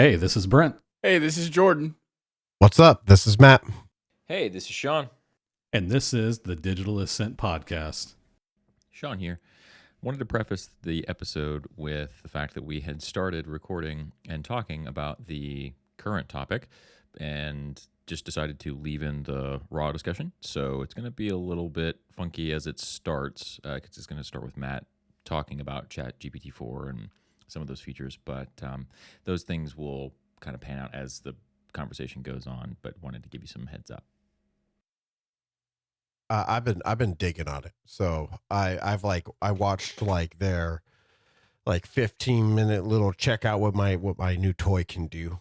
Hey, this is Brent. Hey, this is Jordan. What's up? This is Matt. Hey, this is Sean. And this is the Digital Ascent Podcast. Sean here. Wanted to preface the episode with the fact that we had started recording and talking about the current topic and just decided to leave in the raw discussion. So it's going to be a little bit funky as it starts because it's going to start with Matt talking about ChatGPT-4 and some of those features. But those things will kind of pan out as the conversation goes on, but wanted to give you some heads up. I've been digging on it. So I watched their 15-minute little check out what my new toy can do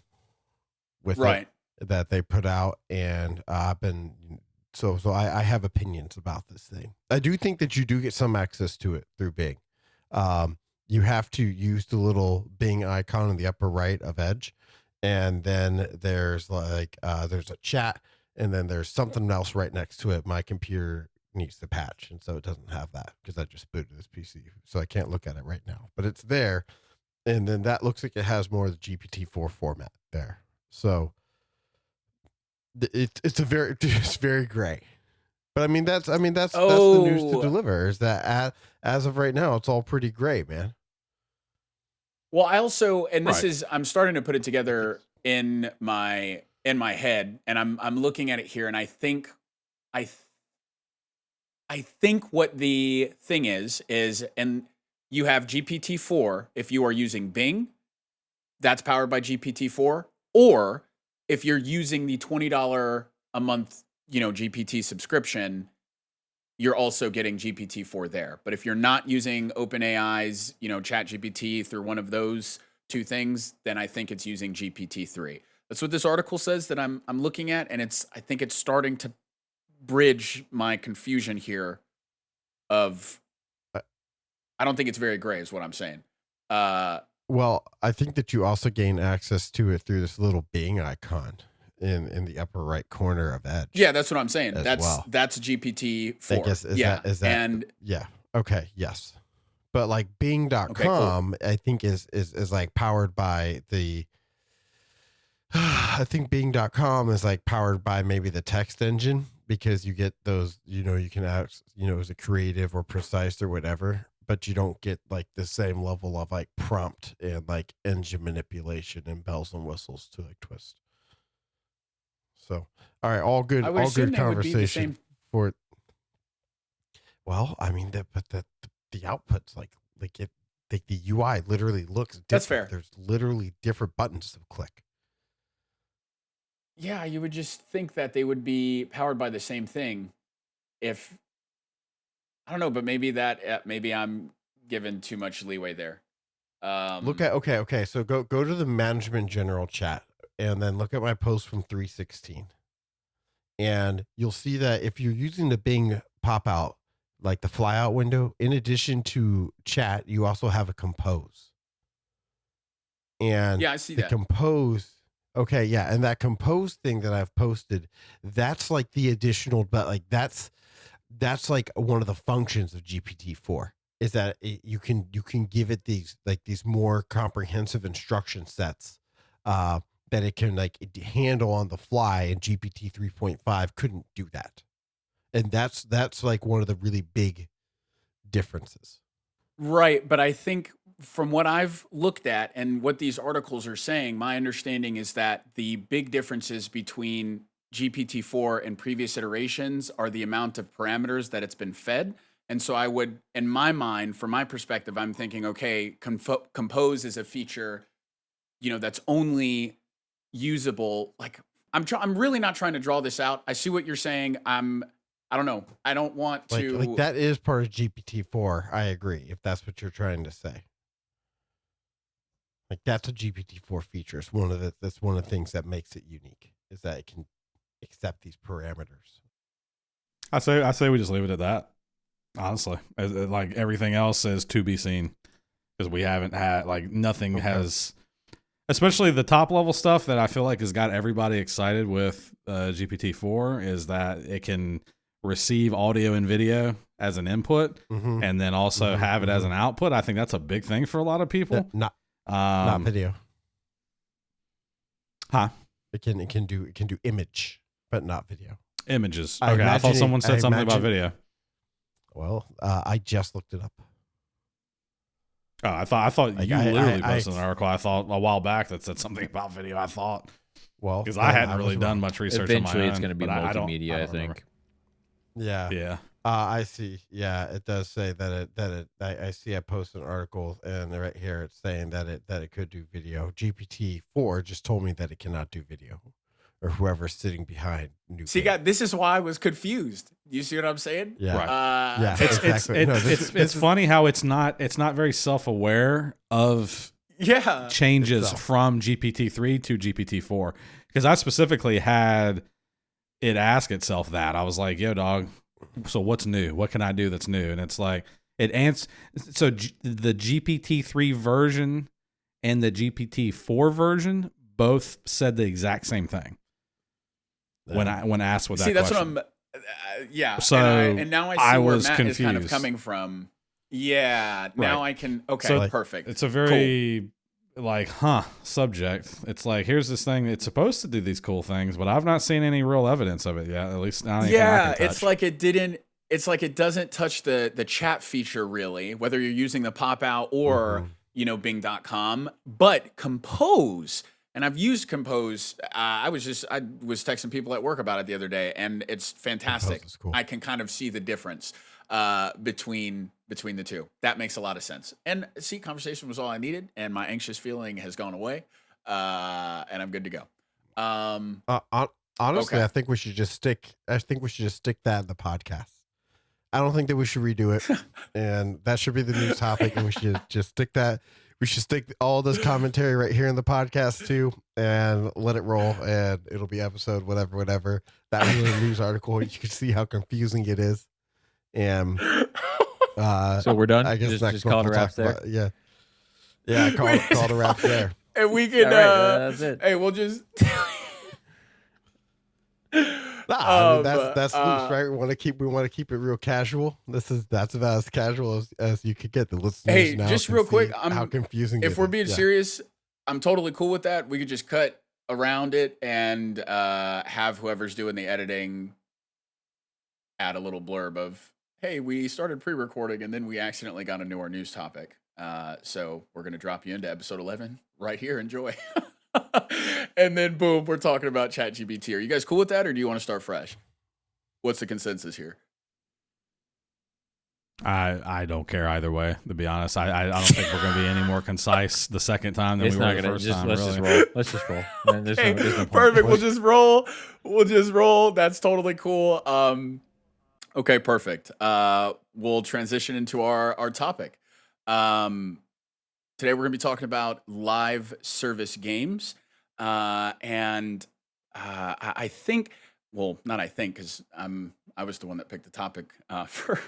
with Right. it that they put out, and I've been so I have opinions about this thing. I do think that you do get some access to it through Bing. You have to use the little Bing icon in the upper right of Edge, and then there's there's a chat. And then there's something else right next to it. My computer needs to patch, and so it doesn't have that because I just booted this PC, so I can't look at it right now. But it's there, and then that looks like it has more of the GPT-4 format there. So it's very gray. But that's the news to deliver. Is that as of right now, it's all pretty gray, man. Well, I also, and this Right. is, I'm starting to put it together in my head, and I'm looking at it here, and I think what the thing is, and you have GPT-4 if you are using Bing, that's powered by GPT-4, or if you're using the $20 a month, GPT subscription, you're also getting GPT-4 there. But if you're not using OpenAI's, ChatGPT through one of those two things, then I think it's using GPT-3. That's what this article says that I'm looking at, and I think it's starting to bridge my confusion here of I don't think it's very gray is what I'm saying. Well, I think that you also gain access to it through this little Bing icon in the upper right corner of Edge. Yeah, that's what I'm saying. That's GPT-4. I guess is that and yeah. Okay, yes. But Bing.com, Okay, cool. I think is powered by the I think Bing.com is powered by maybe the text engine, because you get those, you can ask, is it creative or precise or whatever, but you don't get the same level of prompt and engine manipulation and bells and whistles to twist. So, all right, all good conversation for. Well, the outputs the UI literally looks different. That's fair. There's literally different buttons to click. Yeah, you would just think that they would be powered by the same thing. If I don't know, but maybe I'm given too much leeway there. Look at okay. So go to the management general chat, and then look at my post from 316, and you'll see that if you're using the Bing pop out, the flyout window, in addition to chat, you also have a compose. And yeah, I see the that. compose. Okay, yeah, and that compose thing that I've posted, that's the additional, but that's one of the functions of GPT-4 is that you can give it these more comprehensive instruction sets that it can handle on the fly, and GPT 3.5 couldn't do that, and that's one of the really big differences. Right, but I think from what I've looked at and what these articles are saying, my understanding is that the big differences between GPT-4 and previous iterations are the amount of parameters that it's been fed. And so I would, in my mind, from my perspective, I'm thinking, okay, compose is a feature, that's only usable. I'm really not trying to draw this out. I see what you're saying. I don't know. I don't want to. That is part of GPT-4. I agree, if that's what you're trying to say. That's a GPT-4 feature. It's that's one of the things that makes it unique, is that it can accept these parameters. I say we just leave it at that. Honestly, everything else is to be seen, because we haven't had nothing has, especially the top level stuff that I feel has got everybody excited with GPT-4 is that it can receive audio and video as an input, and then also have it as an output. I think that's a big thing for a lot of people. Not video. Huh? It can do image, but not video. Images. I Okay, I thought imagine- someone said I something about imagine- video. Well, I just looked it up. Oh, I thought Like, you I- literally I- posted an article. I thought a while back that said something about video. I thought Well, because I hadn't was really done wrong. much research. Eventually, on my it's own, going to be but I don't- multimedia, I don't remember. think. Yeah. Yeah. I see. Yeah, it does say that I see. I posted an article, and right here it's saying that it could do video. GPT-4 just told me that it cannot do video, or whoever's sitting behind. See, God, this is why I was confused. You see what I'm saying? Yeah. Right. Yeah. It's Exactly. No, this it's is- funny how it's not very self aware of Yeah. changes itself. from GPT-3 to GPT-4 because I specifically had it ask itself that. I was like, "Yo, dog, so what's new? What can I do that's new?" And it's like it answers. So the GPT-3 version and the GPT-4 version both said the exact same thing when asked with that See, that's question. what I'm. Yeah. So, and now I see I where was Matt is kind of confused. coming from. Yeah. Now I can. Okay. So, perfect. It's a very subject. It's like here's this thing. It's supposed to do these cool things, but I've not seen any real evidence of it yet. At least not anything I Yeah. can It's touch. like it didn't. It's like it doesn't touch the chat feature really, whether you're using the pop out or Bing.com, but Compose. And I've used Compose. I was texting people at work about it the other day, and it's fantastic. Compose is cool. I can kind of see the difference between the two. That makes a lot of sense. And see, conversation was all I needed, and my anxious feeling has gone away, and I'm good to go. Honestly, Okay. I think we should just stick that in the podcast. I don't think that we should redo it, and that should be the new topic. And we should just stick that. We should stick all this commentary right here in the podcast too, and let it roll. And it'll be episode whatever. That was a news article. You can see how confusing it is. And So we're done. I guess just next call month it a we'll wrap talk there. about- yeah. Call it a wrap there. And we can. All right, that's it. Hey, we'll just. Nah, I mean, but, that's loose, right? We want to keep it real casual. That's about as casual as you could get. The listeners Hey, now just can real see quick, how confusing. If it we're is. being Yeah. serious, I'm totally cool with that. We could just cut around it and have whoever's doing the editing add a little blurb of, hey, we started pre-recording and then we accidentally got into our news topic. So we're going to drop you into episode 11 right here. Enjoy. And then boom, we're talking about ChatGPT. Are you guys cool with that, or do you want to start fresh? What's the consensus here? I don't care either way. To be honest, I don't think we're going to be any more concise the second time than It's we were not the gonna. first Just time. let's really. just roll. Let's just roll. There's Hey, no point. perfect. We'll just roll. We'll just roll. That's totally cool. Okay, perfect. We'll transition into our topic. Today we're going to be talking about live service games. And I think, well, not I think, because I was the one that picked the topic for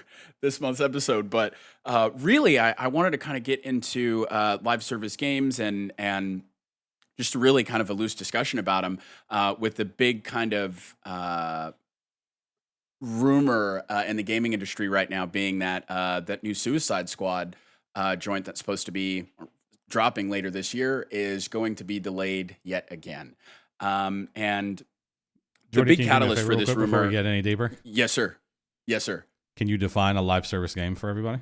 this month's episode. But really, I wanted to kind of get into live service games and just really kind of a loose discussion about them with the big kind of rumor in the gaming industry right now being that that new Suicide Squad joint that's supposed to be dropping later this year is going to be delayed yet again. And the Jordy, big can you do me a catalyst favor for real this quick before rumor. we get any deeper? Yes, sir. Yes, sir. Can you define a live service game for everybody?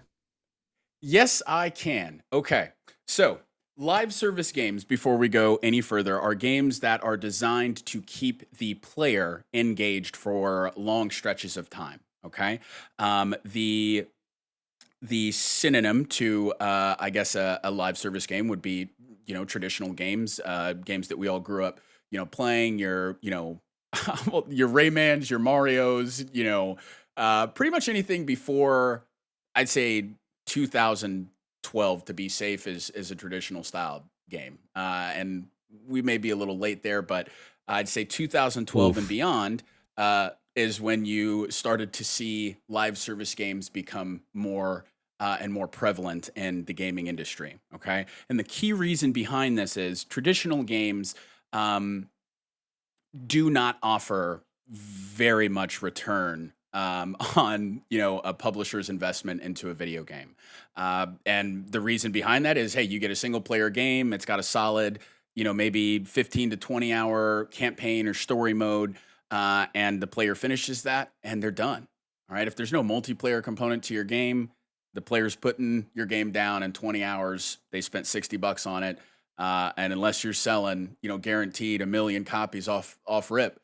Yes, I can. Okay. So, live service games, before we go any further, are games that are designed to keep the player engaged for long stretches of time. Okay. The synonym to, I guess, a live service game would be, traditional games, games that we all grew up, playing. Your, your Raymans, your Marios, pretty much anything before, I'd say 2012 to be safe is a traditional style game. And we may be a little late there, but I'd say 2012 and beyond is when you started to see live service games become more and more prevalent in the gaming industry. Okay. And the key reason behind this is traditional games do not offer very much return on a publisher's investment into a video game, and the reason behind that is, hey, you get a single player game, it's got a solid maybe 15 to 20 hour campaign or story mode, and the player finishes that and they're done. All right. If there's no multiplayer component to your game, the player's putting your game down in 20 hours. They spent $60 on it. And unless you're selling, guaranteed 1 million copies off rip,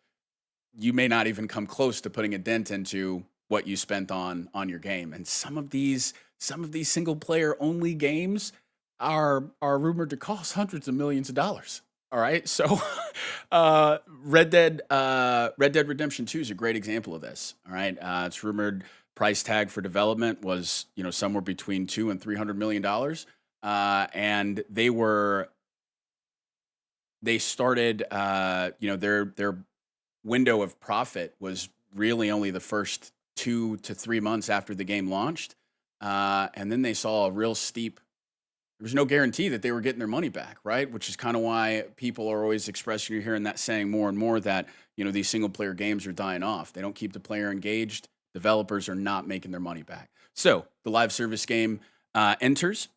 you may not even come close to putting a dent into what you spent on your game. And some of these single player only games are rumored to cost hundreds of millions of dollars. All right. So Red Dead Redemption 2 is a great example of this. All right. It's rumored price tag for development was, somewhere between $200 and $300 million. And they started, their window of profit was really only the first 2 to 3 months after the game launched. And then they saw a real steep, there was no guarantee that they were getting their money back, right? Which is kind of why people are always expressing, you're hearing that saying more and more that, these single player games are dying off. They don't keep the player engaged. Developers are not making their money back. So the live service game enters.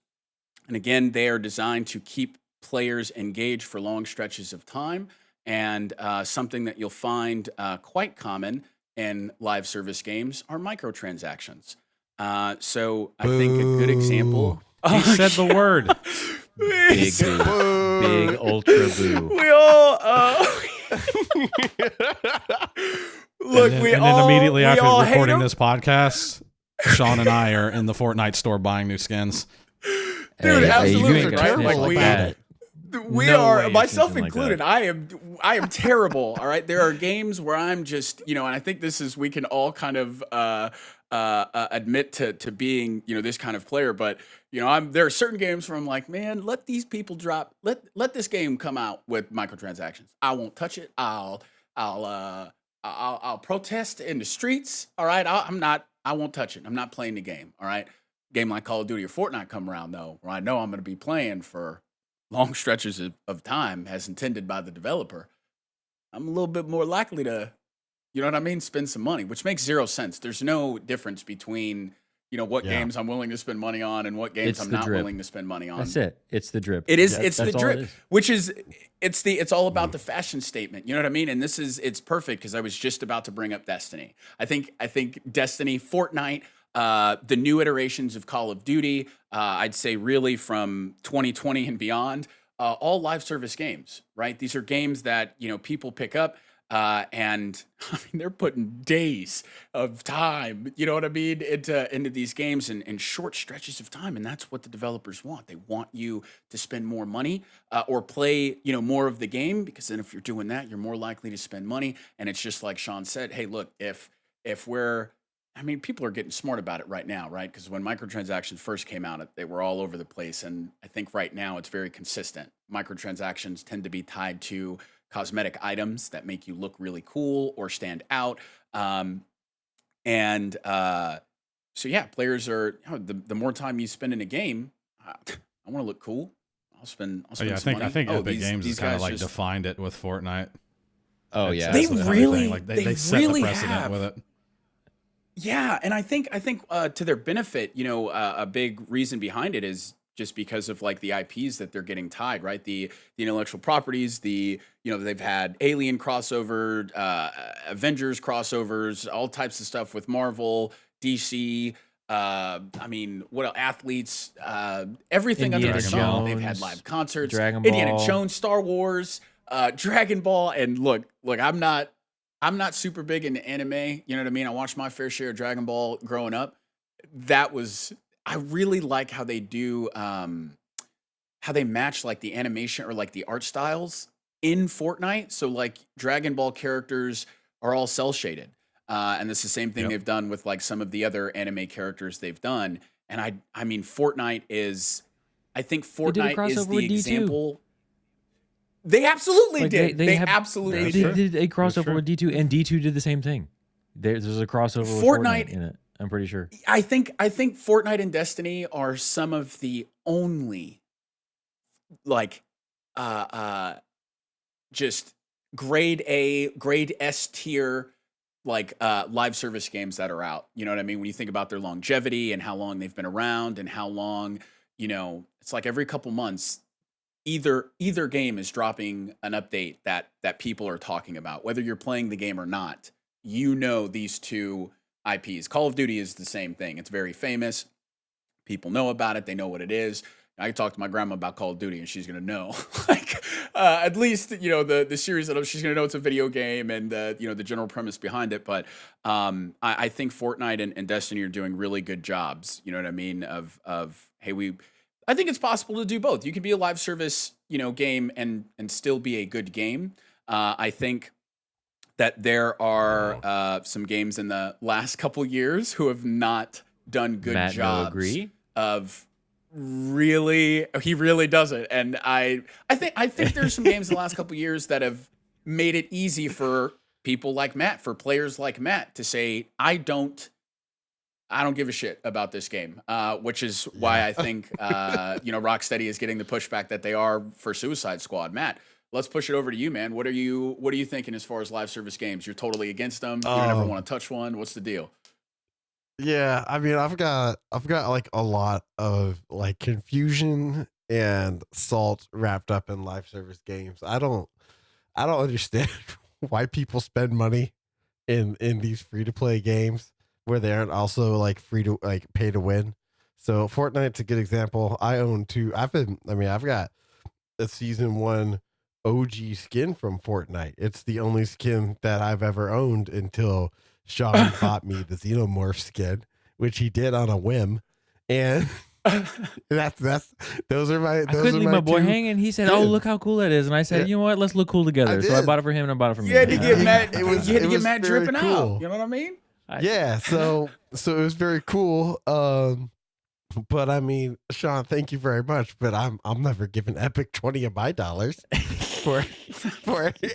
And again, they are designed to keep players engaged for long stretches of time. And something that you'll find quite common in live service games are microtransactions. So I think a good example. He said the word. Big boo. Big ultra boo. We all look. And then then immediately after hate recording him. this podcast, Sean and I are in the Fortnite store buying new skins. Dude, Hey, absolutely, you ain't got right? snitch Like, like we- that. We No are, way you're myself thinking like included. that. I am terrible. All right, there are games where I'm just, and I think this is, we can all kind of admit to being, this kind of player. But there are certain games where I'm like, man, let these people drop. Let this game come out with microtransactions. I won't touch it. I'll protest in the streets. All right, I won't touch it. I'm not playing the game. All right, game like Call of Duty or Fortnite come around though, where I know I'm going to be playing for long stretches of time as intended by the developer, I'm a little bit more likely to, spend some money, which makes zero sense. There's no difference between, what Yeah. games I'm willing to spend money on and what games It's I'm the not drip. willing to spend money on. That's it. It's the drip. It is. That- It's the that's all it drip, is. which is it's all about the fashion statement. You know what I mean? And it's perfect because I was just about to bring up Destiny. I think Destiny, Fortnite, the new iterations of Call of Duty, I'd say really from 2020 and beyond, all live service games, right? These are games that people pick up. And I mean, they're putting days of time, you know what I mean, into these games in short stretches of time, and that's what the developers want. They want you to spend more money or play, more of the game, because then if you're doing that, you're more likely to spend money. And it's just like Sean said, hey, look, if people are getting smart about it right now, right? Because when microtransactions first came out, they were all over the place, and I think right now it's very consistent. Microtransactions tend to be tied to cosmetic items that make you look really cool or stand out. So yeah, players are, the more time you spend in a game, I want to look cool. I'll spend I some think money. Epic Games these has kind of guys like just- defined it with Fortnite. Oh That's- yeah. They that's the really- thing. Like they they set really the precedent have. with it. Yeah, and I think to their benefit, a big reason behind it is just because of like the IPs that they're getting tied, right? The intellectual properties, they've had Alien crossover, Avengers crossovers, all types of stuff with Marvel, DC. What else? Athletes, everything under the Indiana sun. They've had Jones, live concerts, Dragon Indiana Ball. Jones, Star Wars, Dragon Ball, and look, I'm not super big into anime. You know what I mean? I watched my fair share of Dragon Ball growing up. I really like how they do, how they match like the animation or like the art styles in Fortnite. So like Dragon Ball characters are all cell shaded. And it's the same thing Yep. they've done with like some of the other anime characters they've done. And I mean, Fortnite is, I think did a Fortnite is crossover the with D2. example. They absolutely Like, did. They have- absolutely That's They did. true. did a crossover true. with D2, and D2 did the same thing. There's a crossover with Fortnite- Fortnite in it. I'm pretty sure. I think Fortnite and Destiny are some of the only like just grade A, grade S tier like live service games that are out. You know what I mean? When you think about their longevity and how long they've been around and how long, it's like every couple months either game is dropping an update that people are talking about, whether you're playing the game or not. These two IPs. Call of Duty is the same thing. It's very famous. People know about it. They know what it is. I can talk to my grandma about Call of Duty, and she's gonna know. Like at least the series that she's gonna know it's a video game, and the general premise behind it. But I think Fortnite and Destiny are doing really good jobs. You know what I mean? I think it's possible to do both. You can be a live service game and still be a good game. I think that there are some games in the last couple years who have not done good Matt, jobs. No agree? Of really, he really doesn't. And I think there's some games in the last couple years that have made it easy for people like Matt, for players like Matt, to say, I don't give a shit about this game, which is why I think Rocksteady is getting the pushback that they are for Suicide Squad. Matt, let's push it over to you, man. What are you thinking as far as live service games? You're totally against them. You never want to touch one. What's the deal? Yeah, I mean, I've got like a lot of like confusion and salt wrapped up in live service games. I don't understand why people spend money in these free to play games where they aren't also like free to like pay to win. So Fortnite's a good example. I own two. I've got a season 1 OG skin from Fortnite. It's the only skin that I've ever owned until Sean bought me the Xenomorph skin, which he did on a whim, and those are my. I couldn't leave my boy hanging. He said, "Oh, look how cool that is," and I said, "You know what? Let's look cool together." So I bought it for him, and I bought it for me. You had to get Matt. It was Matt very dripping cool. out. You know what I mean? Yeah. So it was very cool. But I mean, Sean, thank you very much. But I'm never giving Epic 20 of my dollars for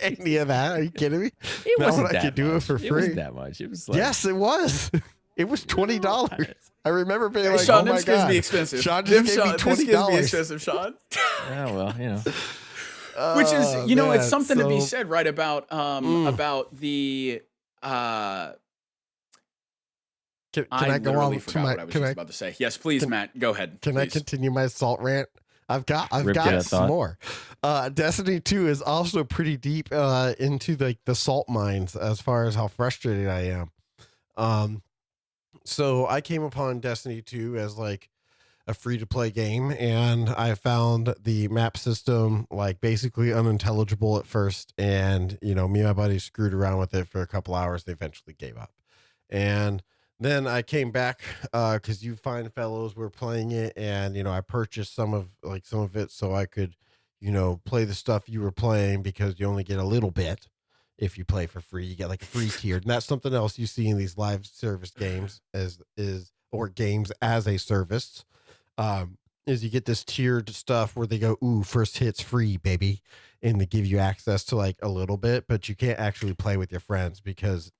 any of that. Are you kidding me? It Not wasn't when I that could do it much. for It free. wasn't that much. It was like, Yes, it was. It was $20. I remember being like, Sean, "Oh my this gives god!" me expensive. Sean just gave me This $20. gives me expensive, Sean. yeah, well, Which is, Oh, it's man, something to be so- said, right? About the. Can I I go literally on to forgot my? what I was Can just I about to say. Yes, please, can- Matt. Go ahead. can I please. continue my salt rant? I've got Rip, get that some thought. more. Destiny 2 is also pretty deep into like the salt mines as far as how frustrated I am. So I came upon Destiny 2 as like a free to play game, and I found the map system like basically unintelligible at first. And me and my buddy screwed around with it for a couple hours. They eventually gave up, and then I came back because you fine fellows were playing it, and I purchased some of it so I could play the stuff you were playing, because you only get a little bit if you play for free. You get like a free tier, and that's something else you see in these live service games or games as a service. Is you get this tiered stuff where they go, "Ooh, first hit's free, baby," and they give you access to like a little bit, but you can't actually play with your friends because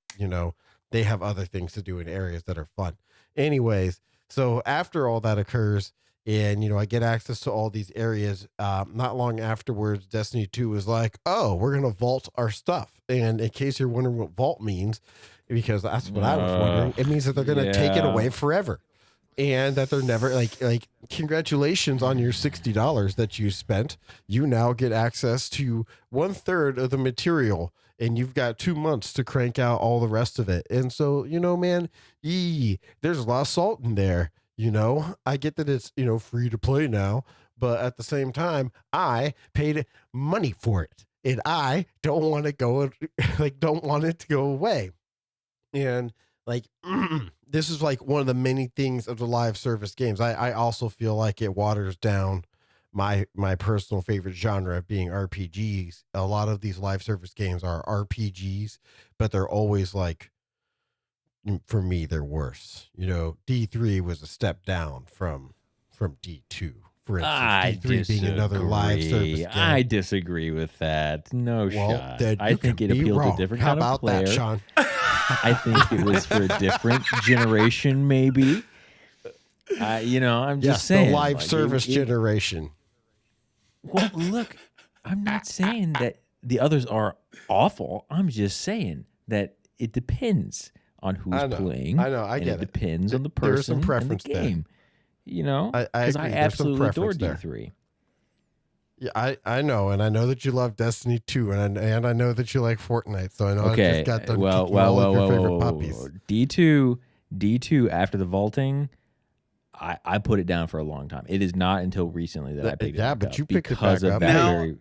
they have other things to do in areas that are fun. Anyways, so after all that occurs, and I get access to all these areas, not long afterwards, Destiny 2 was like, "Oh, we're gonna vault our stuff." And in case you're wondering what vault means, because that's what I was wondering, it means that they're gonna take it yeah. away forever. And that they're never like congratulations on your $60 that you spent. You now get access to 1/3 of the material, and you've got 2 months to crank out all the rest of it. And so, man, there's a lot of salt in there. I get that it's, free to play now, but at the same time, I paid money for it, and I don't want to go, don't want it to go away. And this is like one of the many things of the live service games. I also feel like it waters down my personal favorite genre being RPGs. A lot of these live service games are RPGs, but they're always like, for me, they're worse. D3 was a step down from D2. For instance, D3 being another live service game. I disagree with that. No shot. Then I you think can it be appealed to wrong. a different How kind of about player. that, Sean? I think it was for a different generation, maybe. I'm just saying. The live like, service generation. Well, look, I'm not saying that the others are awful. I'm just saying that it depends on who's I know. playing. I know. I and get it depends on the There's some person preference and the there. game. I Because agree. I There's some absolutely adore preference there. D3. Yeah, I know, and I know that you love Destiny 2, and I know that you like Fortnite. So I know I Okay. just got done Well, kicking all of your favorite whoa. puppies. D2 after the vaulting, I put it down for a long time. It is not until recently that I picked it Yeah, back but up you picked it because back of up. that Now- very.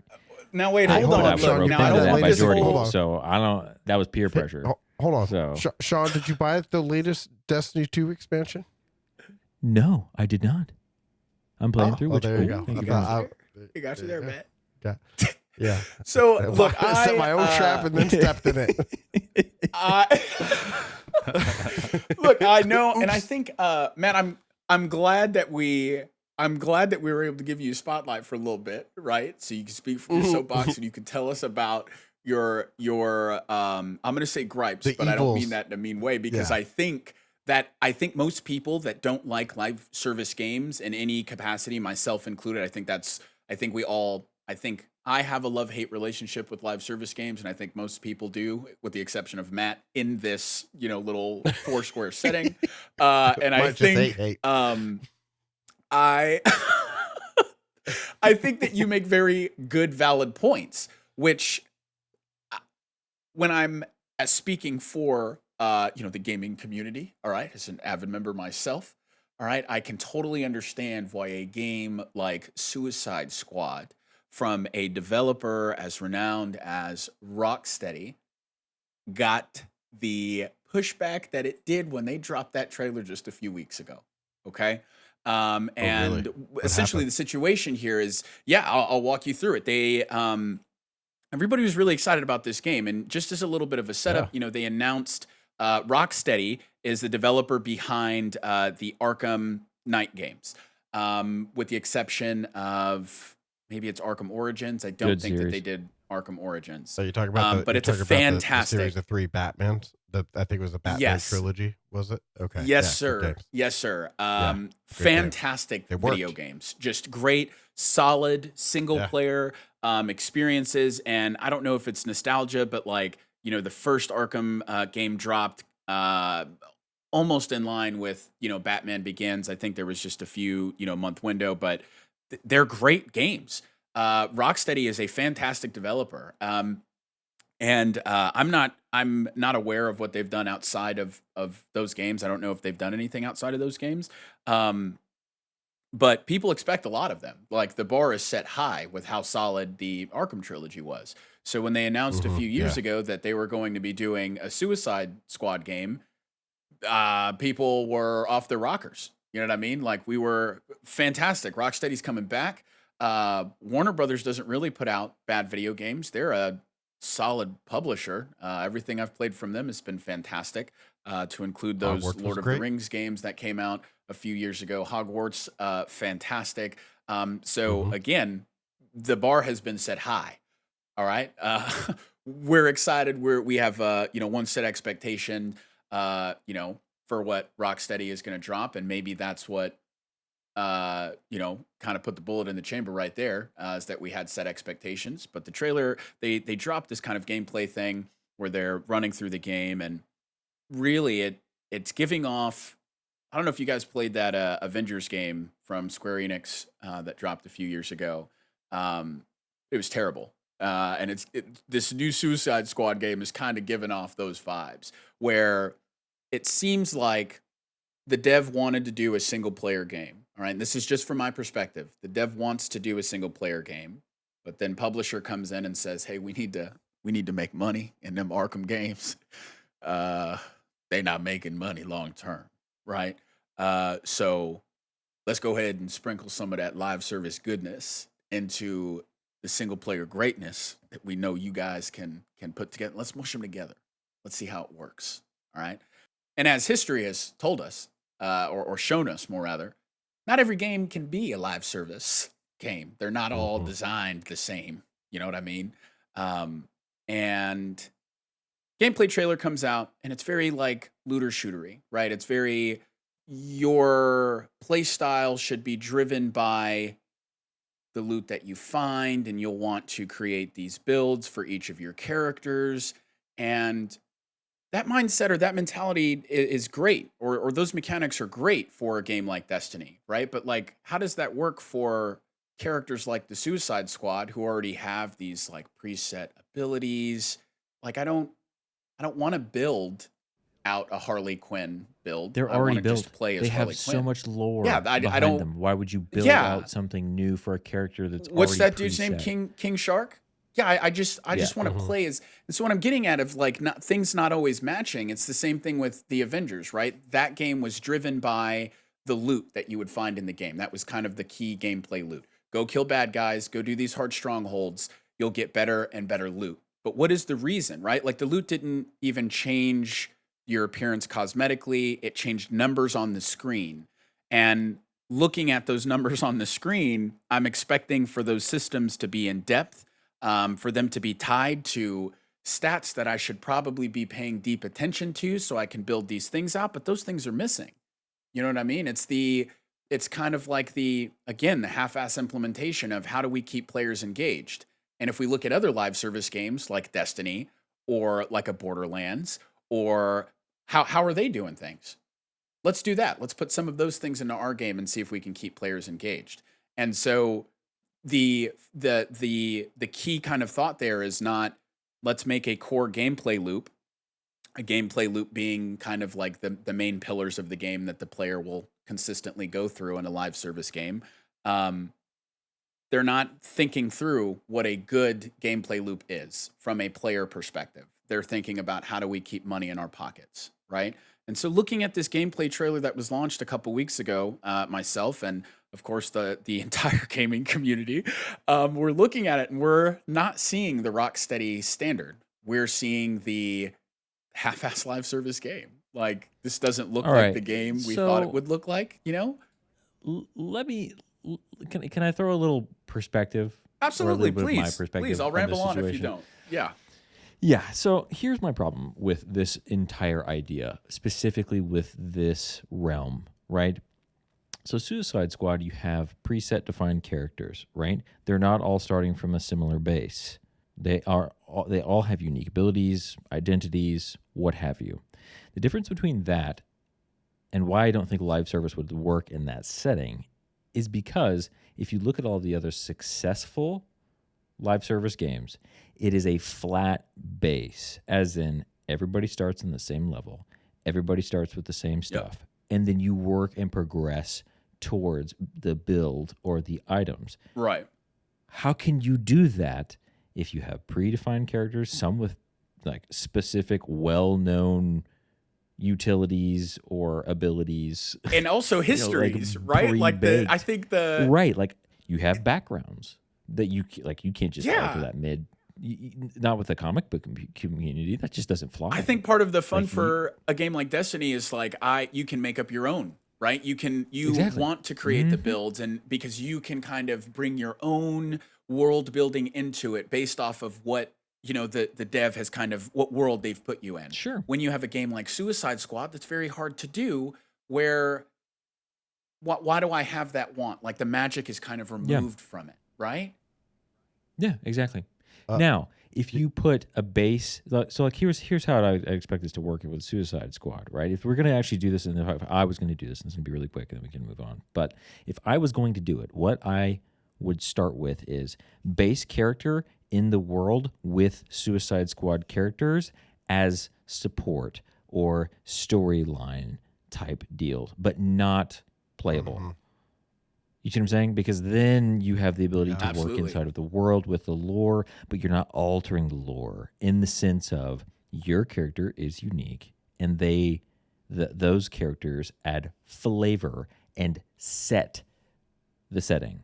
Now wait, I hold put hold it on. out Sean, for Look, you now picked I buy it don't that out want by this latest- Jordy, hold whole. on. so I don't. That was peer pressure. Hold on. So Sean, did you buy the latest Destiny 2 expansion? no, I did not. I'm playing through. Well, Which there you ooh, go. thank I you, thought guys. You got you there, Matt. Yeah. Yeah. So Well, look, I set my own trap and then stepped in it. Look, I know, and I think, Matt, I'm glad that we were able to give you a spotlight for a little bit, right? So you can speak from your soapbox and you can tell us about your I'm gonna say gripes, The but I don't mean evils. that in a mean way because Yeah. I think most people that don't like live service games in any capacity, myself included, I think I have a love-hate relationship with live service games, and I think most people do, with the exception of Matt in this, little Foursquare setting. And I Might just think hate. I I think that you make very good, valid points, which when I'm speaking for the gaming community, all right, as an avid member myself, all right, I can totally understand why a game like Suicide Squad from a developer as renowned as Rocksteady got the pushback that it did when they dropped that trailer just a few weeks ago. Okay. And really? essentially happened? the situation here is, I'll walk you through it. Everybody was really excited about this game. And just as a little bit of a setup, they announced Rocksteady is the developer behind the Arkham Knight games, with the exception of maybe it's Arkham Origins. I don't Good think that series. they did Arkham Origins. So you're talking about but you're it's a talking about the fantastic series of 3 Batmans. I think it was a Batman Yes. trilogy, was it? Okay. Yes, yeah, good sir. games. Yes, sir. great Fantastic It video worked. games. Just great, solid single Yeah. player experiences. And I don't know if it's nostalgia, but the first Arkham game dropped almost in line with, Batman Begins. I think there was just a few, month window, but they're great games. Rocksteady is a fantastic developer. And I'm not aware of what they've done outside of those games. I don't know if they've done anything outside of those games. But people expect a lot of them. Like the bar is set high with how solid the Arkham trilogy was. So when they announced a few years ago that they were going to be doing a Suicide Squad game, people were off their rockers. You know what I mean? Like we were fantastic. Rocksteady's coming back. Warner Brothers doesn't really put out bad video games. They're a solid publisher. Everything I've played from them has been fantastic, to include those Hogwarts was Lord of the great. Rings games that came out a few years ago. Hogwarts, fantastic. So again, the bar has been set high. All right. We're excited. We have one set expectation, for what Rocksteady is going to drop, and maybe that's what kind of put the bullet in the chamber right there, is that we had set expectations. But the trailer, they dropped this kind of gameplay thing where they're running through the game, and really it's giving off. I don't know if you guys played that Avengers game from Square Enix that dropped a few years ago. It was terrible. And this new Suicide Squad game is kind of giving off those vibes where it seems like the dev wanted to do a single player game. All right. And this is just from my perspective. The dev wants to do a single player game, but then publisher comes in and says, hey, we need to make money in them Arkham games. They not making money long term. Right. So let's go ahead and sprinkle some of that live service goodness into the single player greatness that we know you guys can put together. Let's mush them together. Let's see how it works. All right. And as history has told us, or shown us more rather, not every game can be a live service game. They're not all designed the same. You know what I mean? And gameplay trailer comes out and it's very like looter shootery, right? It's very, your play style should be driven by the loot that you find, and you'll want to create these builds for each of your characters. And that mindset or that mentality is great, or those mechanics are great for a game like Destiny, right? But like, how does that work for characters like the Suicide Squad who already have these like preset abilities. Like I don't want to build out a Harley Quinn build. They're I want already to built. just play as They Harley have so Quinn. much lore Yeah, I behind don't. them. Why would you build Yeah. out something new for a character that's What's already that dude's name? preset? King Shark. Yeah, I just Yeah. want to Mhm. play as. And so what I'm getting at of like not things not always matching. It's the same thing with the Avengers, right? That game was driven by the loot that you would find in the game. That was kind of the key gameplay loot. Go kill bad guys. Go do these hard strongholds. You'll get better and better loot. But what is the reason, right? Like the loot didn't even change your appearance cosmetically. It changed numbers on the screen. And looking at those numbers on the screen, I'm expecting for those systems to be in depth, for them to be tied to stats that I should probably be paying deep attention to so I can build these things out, but those things are missing. You know what I mean? It's kind of like again, the half-ass implementation of how do we keep players engaged? And if we look at other live service games like Destiny or like a Borderlands, or how are they doing things? Let's do that. Let's put some of those things into our game and see if we can keep players engaged. And so the key kind of thought there is not let's make a core gameplay loop, a gameplay loop being kind of like the main pillars of the game that the player will consistently go through in a live service game. They're not thinking through what a good gameplay loop is from a player perspective. They're thinking about how do we keep money in our pockets, right? And so looking at this gameplay trailer that was launched a couple weeks ago, myself and of course the entire gaming community, we're looking at it and we're not seeing the Rocksteady standard. We're seeing the half-ass live service game. Like this doesn't look All like right. the game we thought it So would look like, you know? let me. Can I throw a little perspective? Absolutely, or a little bit of my please. perspective Please, I'll on ramble this on if you situation? don't. Yeah. Yeah. So here's my problem with this entire idea, specifically with this realm, right? So Suicide Squad, you have preset defined characters, right? They're not all starting from a similar base. They all have unique abilities, identities, what have you. The difference between that and why I don't think live service would work in that setting is because if you look at all the other successful live service games, it is a flat base, as in everybody starts in the same level, everybody starts with the same stuff, and then you work and progress towards the build or the items. Right. How can you do that if you have predefined characters, some with like specific, well-known utilities or abilities, And also like, histories, right? Like I pre-baked. think the Right, like you have backgrounds that you can't just alter Yeah. that not with the comic book community. That just doesn't fly. I think part of the fun Like, for a game like Destiny is like you can make up your own, right? You Exactly. want to create the Mhm. builds and because you can kind of bring your own world building into it based off of what, you know, the dev has kind of what world they've put you in. Sure. When you have a game like Suicide Squad, that's very hard to do where why do I have that want? Like the magic is kind of removed from it, right? Yeah, exactly. Uh, Now, if you put a base, so like here's how I expect this to work with Suicide Squad, right? If we're going to actually do this, and if I was going to do this, and it's going to be really quick, and then we can move on. But if I was going to do it, what I would start with is base character in the world with Suicide Squad characters as support or storyline type deal, but not playable. Mhm. You see what I'm saying? Because then you have the ability Yeah. to work Absolutely. inside of the world with the lore, but you're not altering the lore in the sense of your character is unique and those characters add flavor and set the setting.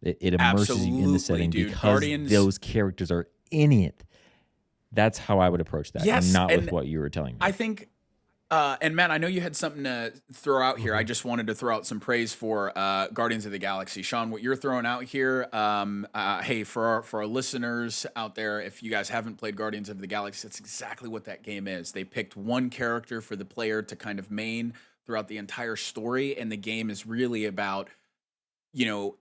It immerses you in Absolutely, the setting dude. because Guardians- those characters are in it. That's how I would approach that, Yes, and not with and what you were telling me. I think, and Matt, I know you had something to throw out here. I Mm-hmm. just wanted to throw out some praise for Guardians of the Galaxy. Sean, what you're throwing out here, hey, for our listeners out there, if you guys haven't played Guardians of the Galaxy, that's exactly what that game is. They picked one character for the player to kind of main throughout the entire story, and the game is really about, you know,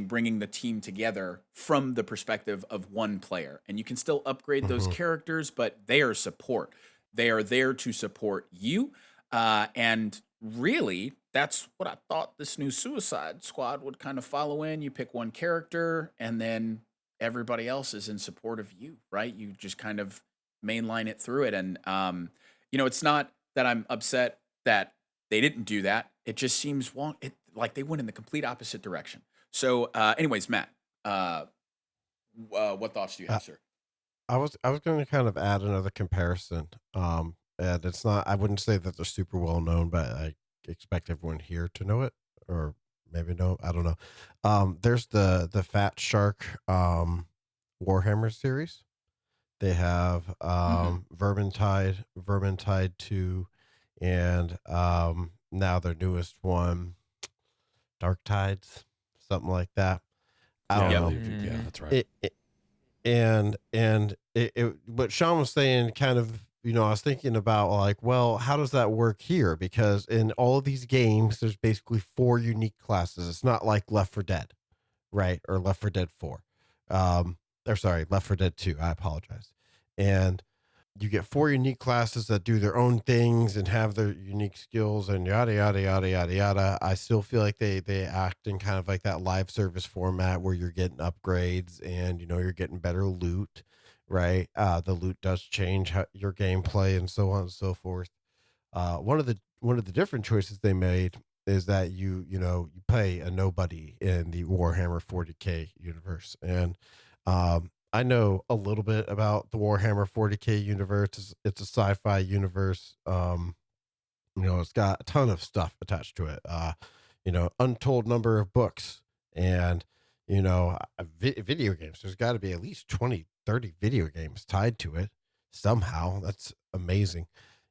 bringing the team together from the perspective of one player. And you can still upgrade those Mhm. characters, but they are support. They are there to support you. And really, that's what I thought this new Suicide Squad would kind of follow in. You pick one character, and then everybody else is in support of you, right? You just kind of mainline it through it. And, it's not that I'm upset that they didn't do that. It just seems like they went in the complete opposite direction. So, anyways, Matt, what thoughts do you have, sir? I was going to kind of add another comparison. And it's not. I wouldn't say that they're super well known, but I expect everyone here to know it, or maybe no. I don't know. There's the Fat Shark Warhammer series. They have Vermintide 2, and now their newest one, Dark Tides, something like that. I don't know. Yeah, that's right. What Sean was saying, kind of, I was thinking about like, well, how does that work here? Because in all of these games, there's basically 4 unique classes. It's not like Left 4 Dead, right? Or Left 4 Dead 4. Left 4 Dead 2. I apologize. And you get 4 unique classes that do their own things and have their unique skills and yada, yada, yada, yada, yada. I still feel like they act in kind of like that live service format where you're getting upgrades and, you're getting better loot, right? The loot does change your gameplay and so on and so forth. One of the different choices they made is that you play a nobody in the Warhammer 40K universe. And, I know a little bit about the Warhammer 40K universe. It's a sci-fi universe. It's got a ton of stuff attached to it. Untold number of books and, video games. There's got to be at least 20, 30 video games tied to it somehow. That's amazing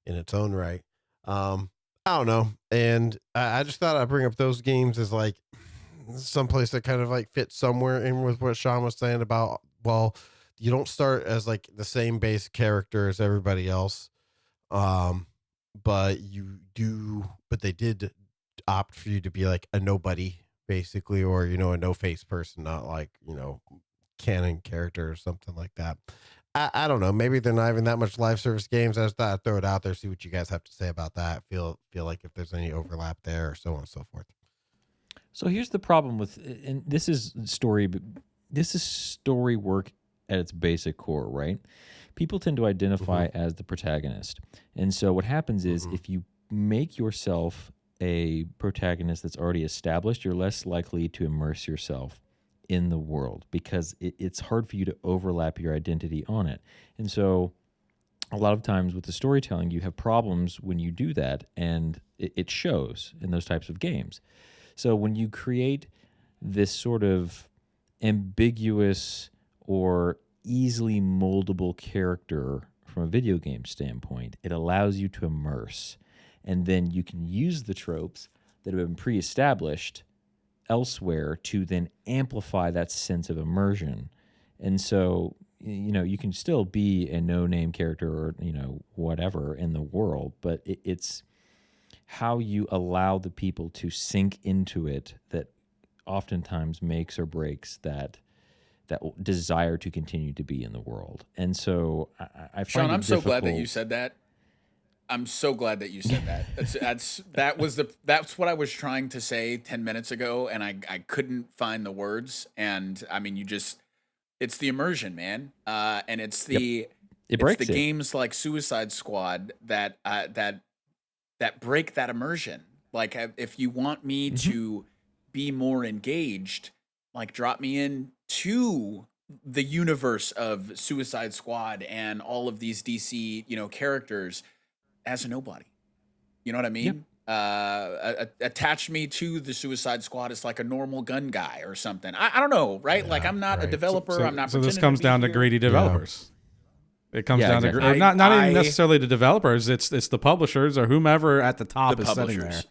in its own right. I don't know. And I just thought I'd bring up those games as like someplace that kind of like fits somewhere in with what Sean was saying about, well, you don't start as like the same base character as everybody else. But they did opt for you to be like a nobody basically, or, a no face person, not like, canon character or something like that. I don't know. Maybe they're not even that much live service games. I just thought I'd throw it out there, see what you guys have to say about that. Feel like if there's any overlap there or so on and so forth. So here's the problem with, and this is story work at its basic core, right? People tend to identify as the protagonist. And so what happens is if you make yourself a protagonist that's already established, you're less likely to immerse yourself in the world because it's hard for you to overlap your identity on it. And so a lot of times with the storytelling, you have problems when you do that, and it shows in those types of games. So when you create this sort of ambiguous or easily moldable character from a video game standpoint, it allows you to immerse. And then you can use the tropes that have been pre-established elsewhere to then amplify that sense of immersion. And so, you can still be a no-name character or, whatever in the world, but it's how you allow the people to sink into it that oftentimes makes or breaks that desire to continue to be in the world. And so I find Sean, I'm so glad that difficult. you said that. I'm so glad that you said that. That's what I was trying to say 10 minutes ago, and I couldn't find the words. And I mean, it's the immersion, man. And it's the games like Suicide Squad that break that immersion. Like, if you want me to be more engaged, like, drop me in to the universe of Suicide Squad and all of these DC, characters as a nobody. You know what I mean? Yep. Attach me to the Suicide Squad as like a normal gun guy or something. I don't know, right? Yeah, like, I'm not a developer. I'm not. So this comes down to greedy developers. Yeah. It comes down to exactly. not even necessarily the developers. It's the publishers or whomever at the top is sitting there